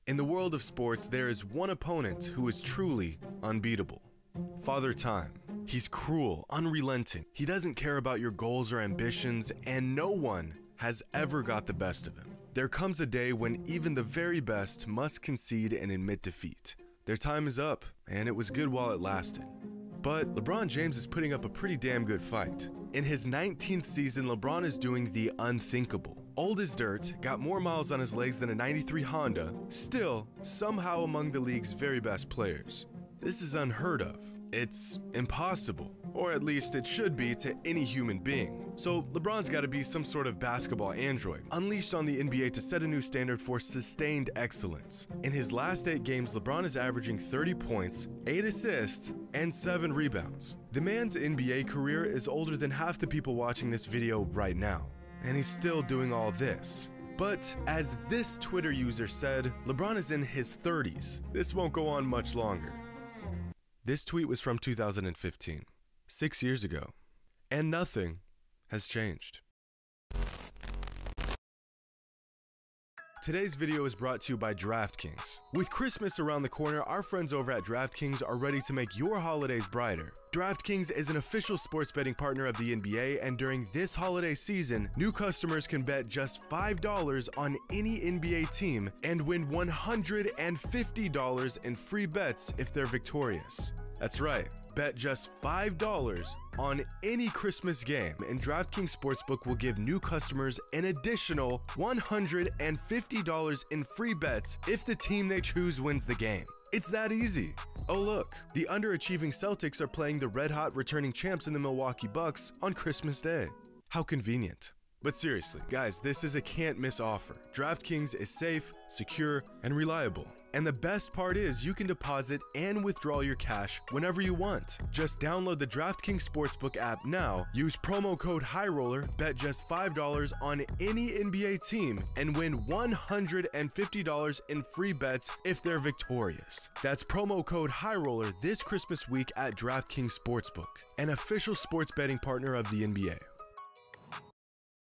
In the world of sports, there is one opponent who is truly unbeatable. Father Time. He's cruel, unrelenting. He doesn't care about your goals or ambitions, and no one has ever got the best of him. There comes a day when even the very best must concede and admit defeat. Their time is up, and it was good while it lasted. But LeBron James is putting up a pretty damn good fight. In his 19th season, LeBron is doing the unthinkable. Old as dirt, got more miles on his legs than a 93 Honda, still somehow among the league's very best players. This is unheard of. It's impossible, or at least it should be to any human being. So LeBron's got to be some sort of basketball android, unleashed on the NBA to set a new standard for sustained excellence. In his last 8 games, LeBron is averaging 30 points, 8 assists, and 7 rebounds. The man's NBA career is older than half the people watching this video right now, and he's still doing all this. But as this Twitter user said, LeBron is in his 30s. This won't go on much longer. This tweet was from 2015, 6 years ago, and nothing has changed. Today's video is brought to you by Draftkings. With Christmas around the corner, our friends over at Draftkings are ready to make your holidays brighter. Draftkings is an official sports betting partner of the NBA, and during this holiday season, new customers can bet just $5 on any NBA team and win $150 in free bets if they're victorious. That's right, bet just $5 on any Christmas game, and DraftKings Sportsbook will give new customers an additional $150 in free bets if the team they choose wins the game. It's that easy. Oh look, the underachieving Celtics are playing the red-hot returning champs in the Milwaukee Bucks on Christmas Day. How convenient. But seriously, guys, this is a can't-miss offer. DraftKings is safe, secure, and reliable. And the best part is you can deposit and withdraw your cash whenever you want. Just download the DraftKings Sportsbook app now, use promo code HIGHROLLER, bet just $5 on any NBA team, and win $150 in free bets if they're victorious. That's promo code HIGHROLLER this Christmas week at DraftKings Sportsbook, an official sports betting partner of the NBA.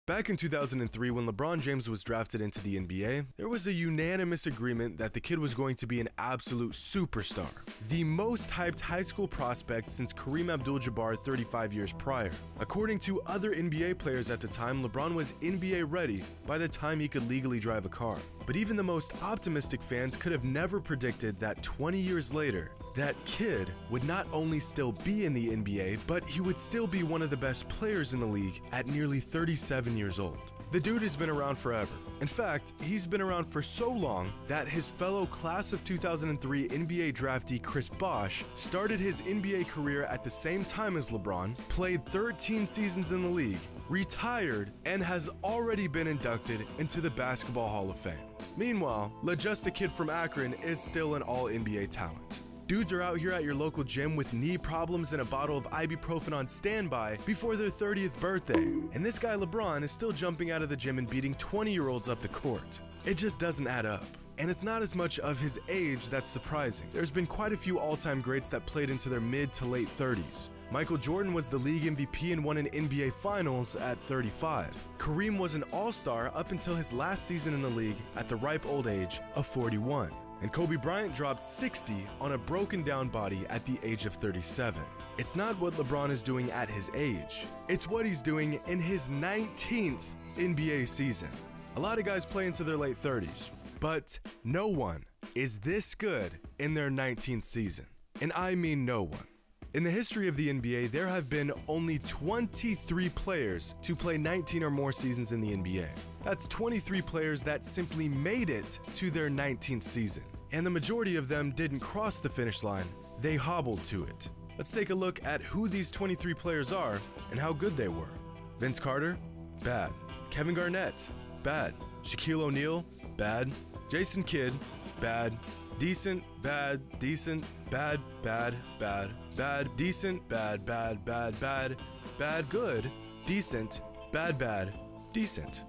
Back in 2003, when LeBron James was drafted into the NBA, there was a unanimous agreement that the kid was going to be an absolute superstar. The most hyped high school prospect since Kareem Abdul-Jabbar 35 years prior. According to other NBA players at the time, LeBron was NBA ready by the time he could legally drive a car. But even the most optimistic fans could have never predicted that 20 years later, that kid would not only still be in the NBA, but he would still be one of the best players in the league at nearly 37 years old. The dude has been around forever. In fact, he's been around for so long that his fellow class of 2003 NBA draftee Chris Bosh started his NBA career at the same time as LeBron, played 13 seasons in the league, retired, and has already been inducted into the Basketball Hall of Fame. Meanwhile, LaJust a Kid from Akron is still an all-NBA talent. Dudes are out here at your local gym with knee problems and a bottle of ibuprofen on standby before their 30th birthday. And this guy LeBron is still jumping out of the gym and beating 20-year-olds up the court. It just doesn't add up. And it's not as much of his age that's surprising. There's been quite a few all-time greats that played into their mid to late 30s. Michael Jordan was the league MVP and won an NBA Finals at 35. Kareem was an all-star up until his last season in the league at the ripe old age of 41. And Kobe Bryant dropped 60 on a broken down body at the age of 37. It's not what LeBron is doing at his age. It's what he's doing in his 19th NBA season. A lot of guys play into their late 30s, but no one is this good in their 19th season. And I mean no one. In the history of the NBA, there have been only 23 players to play 19 or more seasons in the NBA. That's 23 players that simply made it to their 19th season. And the majority of them didn't cross the finish line, they hobbled to it. Let's take a look at who these 23 players are and how good they were. Vince Carter? Bad. Kevin Garnett? Bad. Shaquille O'Neal? Bad. Jason Kidd? Bad. Decent, bad, decent, bad, bad, bad, bad, decent, bad, bad, bad, bad, bad, good, decent, bad, bad, decent.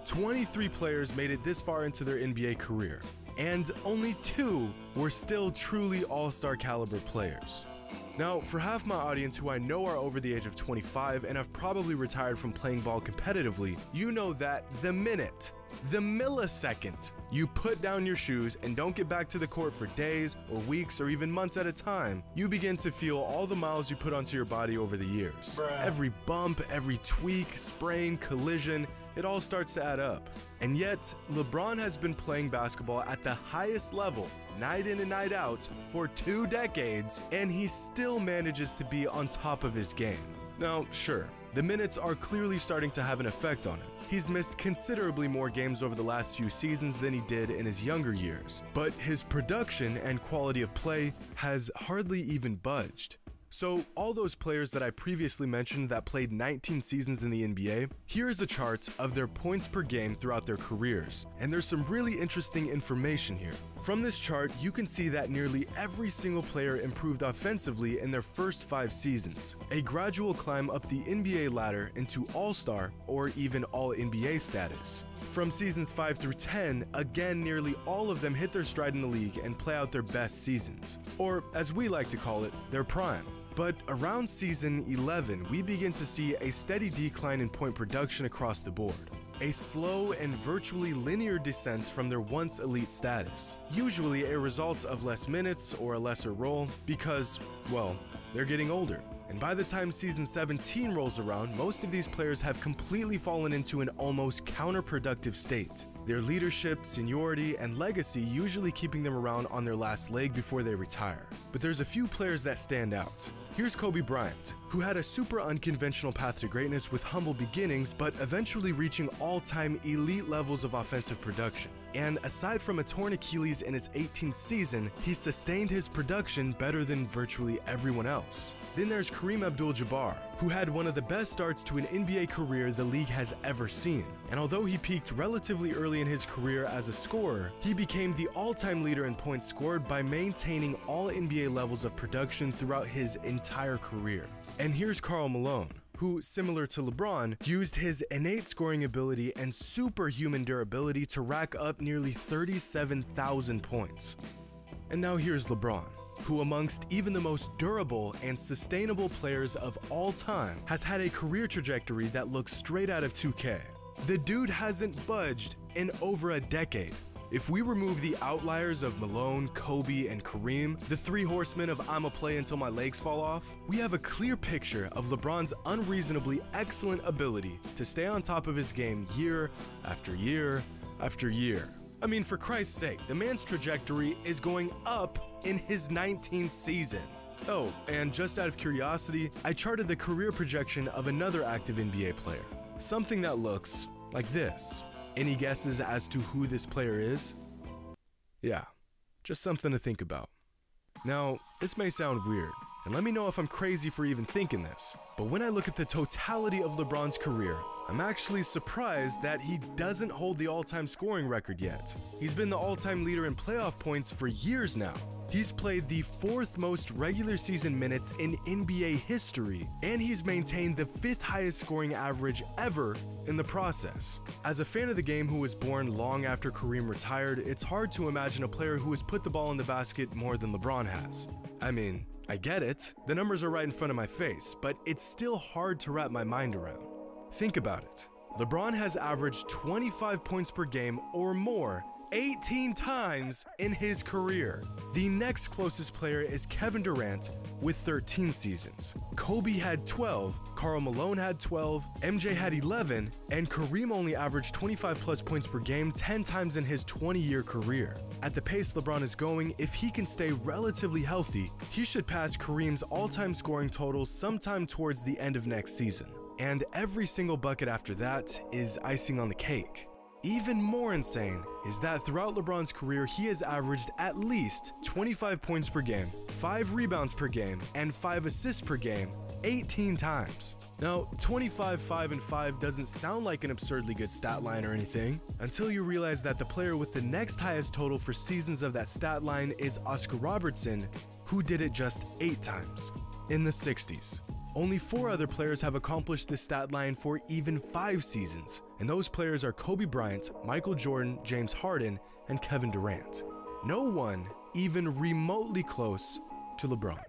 23 players made it this far into their NBA career, and only 2 were still truly all-star caliber players. Now, for half my audience who I know are over the age of 25 and have probably retired from playing ball competitively, you know that the minute, the millisecond, You put down your shoes and don't get back to the court for days or weeks or even months at a time, you begin to feel all the miles you put onto your body over the years. Every bump, every tweak, sprain, collision, it all starts to add up. And yet, LeBron has been playing basketball at the highest level, night in and night out, for 2 decades, and he still manages to be on top of his game. Now, sure, the minutes are clearly starting to have an effect on him. He's missed considerably more games over the last few seasons than he did in his younger years, but his production and quality of play has hardly even budged. So all those players that I previously mentioned that played 19 seasons in the NBA, here's a chart of their points per game throughout their careers. And there's some really interesting information here. From this chart, you can see that nearly every single player improved offensively in their first 5 seasons. A gradual climb up the NBA ladder into All-Star or even All-NBA status. From seasons 5 through 10, again nearly all of them hit their stride in the league and play out their best seasons. Or as we like to call it, their prime. But around season 11, we begin to see a steady decline in point production across the board. A slow and virtually linear descent from their once elite status, usually a result of less minutes or a lesser role because, well, they're getting older. And by the time season 17 rolls around, most of these players have completely fallen into an almost counterproductive state. Their leadership, seniority, and legacy usually keeping them around on their last leg before they retire. But there's a few players that stand out. Here's Kobe Bryant, who had a super unconventional path to greatness with humble beginnings, but eventually reaching all-time elite levels of offensive production. And aside from a torn Achilles in its 18th season, he sustained his production better than virtually everyone else. Then there's Kareem Abdul-Jabbar, who had one of the best starts to an NBA career the league has ever seen. And although he peaked relatively early in his career as a scorer, he became the all-time leader in points scored by maintaining all NBA levels of production throughout his entire career. And here's Karl Malone, who, similar to LeBron, used his innate scoring ability and superhuman durability to rack up nearly 37,000 points. And now here's LeBron, who amongst even the most durable and sustainable players of all time has had a career trajectory that looks straight out of 2K. The dude hasn't budged in over a decade. If we remove the outliers of Malone, Kobe, and Kareem, the 3 horsemen of I'ma play until my legs fall off, we have a clear picture of LeBron's unreasonably excellent ability to stay on top of his game year after year after year. I mean, for Christ's sake, the man's trajectory is going up in his 19th season. Oh, and just out of curiosity, I charted the career projection of another active NBA player. Something that looks like this. Any guesses as to who this player is? Yeah, just something to think about. Now, this may sound weird, and let me know if I'm crazy for even thinking this, but when I look at the totality of LeBron's career, I'm actually surprised that he doesn't hold the all-time scoring record yet. He's been the all-time leader in playoff points for years now. He's played the 4th most regular season minutes in NBA history, and he's maintained the 5th highest scoring average ever in the process. As a fan of the game who was born long after Kareem retired, it's hard to imagine a player who has put the ball in the basket more than LeBron has. I mean, I get it, the numbers are right in front of my face, but it's still hard to wrap my mind around. Think about it. LeBron has averaged 25 points per game or more 18 times in his career. The next closest player is Kevin Durant with 13 seasons. Kobe had 12, Karl Malone had 12, MJ had 11, and Kareem only averaged 25 plus points per game 10 times in his 20-year career. At the pace LeBron is going, if he can stay relatively healthy, he should pass Kareem's all-time scoring total sometime towards the end of next season. And every single bucket after that is icing on the cake. Even more insane is that throughout LeBron's career, he has averaged at least 25 points per game, 5 rebounds per game, and 5 assists per game 18 times. Now, 25, 5, and 5 doesn't sound like an absurdly good stat line or anything, until you realize that the player with the next highest total for seasons of that stat line is Oscar Robertson, who did it just 8 times in the 60s. Only 4 other players have accomplished this stat line for even 5 seasons, and those players are Kobe Bryant, Michael Jordan, James Harden, and Kevin Durant. No one even remotely close to LeBron.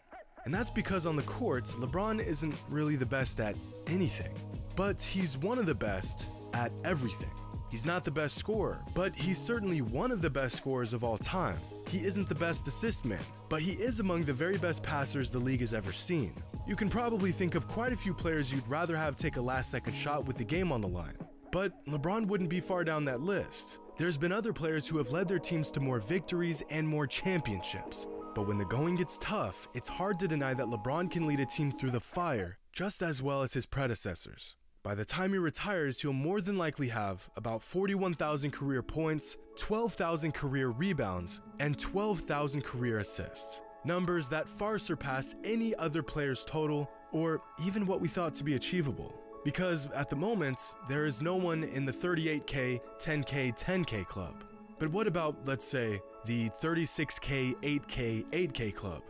And that's because on the court, LeBron isn't really the best at anything, but he's one of the best at everything. He's not the best scorer, but he's certainly one of the best scorers of all time. He isn't the best assist man, but he is among the very best passers the league has ever seen. You can probably think of quite a few players you'd rather have take a last-second shot with the game on the line, but LeBron wouldn't be far down that list. There's been other players who have led their teams to more victories and more championships, but when the going gets tough, it's hard to deny that LeBron can lead a team through the fire just as well as his predecessors. By the time he retires, he'll more than likely have about 41,000 career points, 12,000 career rebounds, and 12,000 career assists. Numbers that far surpass any other player's total, or even what we thought to be achievable. Because at the moment, there is no one in the 38K, 10K, 10K club. But what about, let's say, the 36K, 8K, 8K club?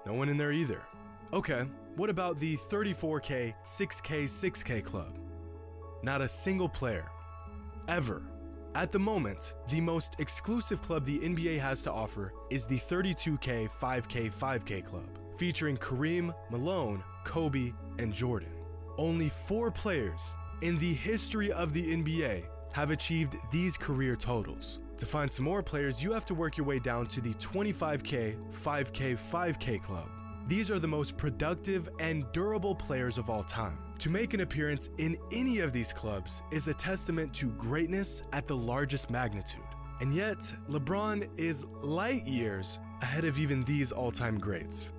No one in there either. Okay, what about the 34K, 6K, 6K club? Not a single player. Ever. At the moment, the most exclusive club the NBA has to offer is the 32K, 5K, 5K club, featuring Kareem, Malone, Kobe, and Jordan. Only 4 players in the history of the NBA have achieved these career totals. To find some more players, you have to work your way down to the 25K, 5K, 5K club. These are the most productive and durable players of all time. To make an appearance in any of these clubs is a testament to greatness at the largest magnitude. And yet, LeBron is light years ahead of even these all-time greats.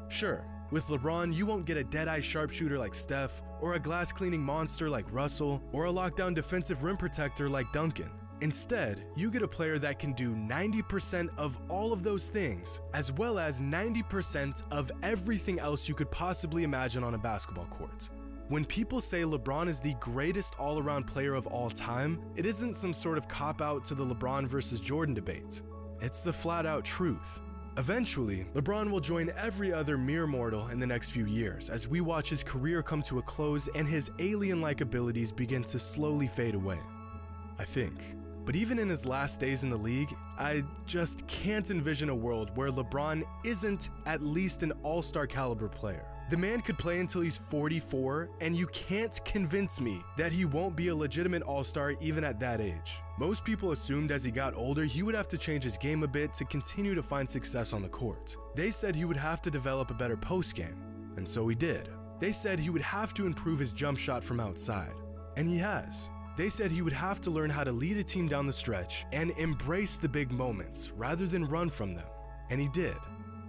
Sure, with LeBron, you won't get a dead-eye sharpshooter like Steph, or a glass-cleaning monster like Russell, or a lockdown defensive rim protector like Duncan. Instead, you get a player that can do 90% of all of those things, as well as 90% of everything else you could possibly imagine on a basketball court. When people say LeBron is the greatest all-around player of all time, it isn't some sort of cop-out to the LeBron versus Jordan debate. It's the flat-out truth. Eventually, LeBron will join every other mere mortal in the next few years as we watch his career come to a close and his alien-like abilities begin to slowly fade away. I think. But even in his last days in the league, I just can't envision a world where LeBron isn't at least an all-star caliber player. The man could play until he's 44, and you can't convince me that he won't be a legitimate all-star even at that age. Most people assumed as he got older, he would have to change his game a bit to continue to find success on the court. They said he would have to develop a better post-game, and so he did. They said he would have to improve his jump shot from outside, and he has. They said he would have to learn how to lead a team down the stretch and embrace the big moments rather than run from them, and he did.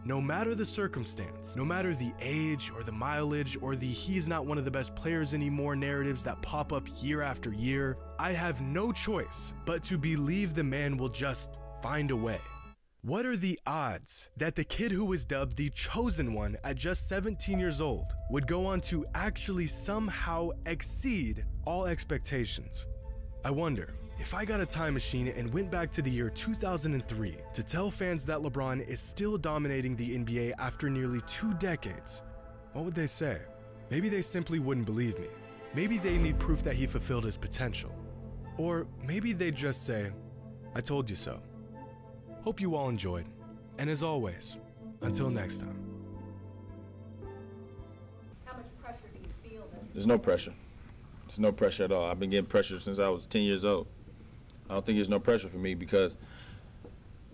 No matter the circumstance, no matter the age or the mileage or the he's not one of the best players anymore narratives that pop up year after year, I have no choice but to believe the man will just find a way. What are the odds that the kid who was dubbed the chosen one at just 17 years old would go on to actually somehow exceed all expectations? I wonder, if I got a time machine and went back to the year 2003 to tell fans that LeBron is still dominating the NBA after nearly 2 decades, what would they say? Maybe they simply wouldn't believe me. Maybe they need proof that he fulfilled his potential. Or maybe they'd just say, I told you so. Hope you all enjoyed, and as always, until next time. How much pressure do you feel? There's no pressure. There's no pressure at all. I've been getting pressure since I was 10 years old. I don't think there's no pressure for me because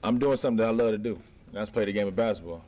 I'm doing something that I love to do, and that's play the game of basketball.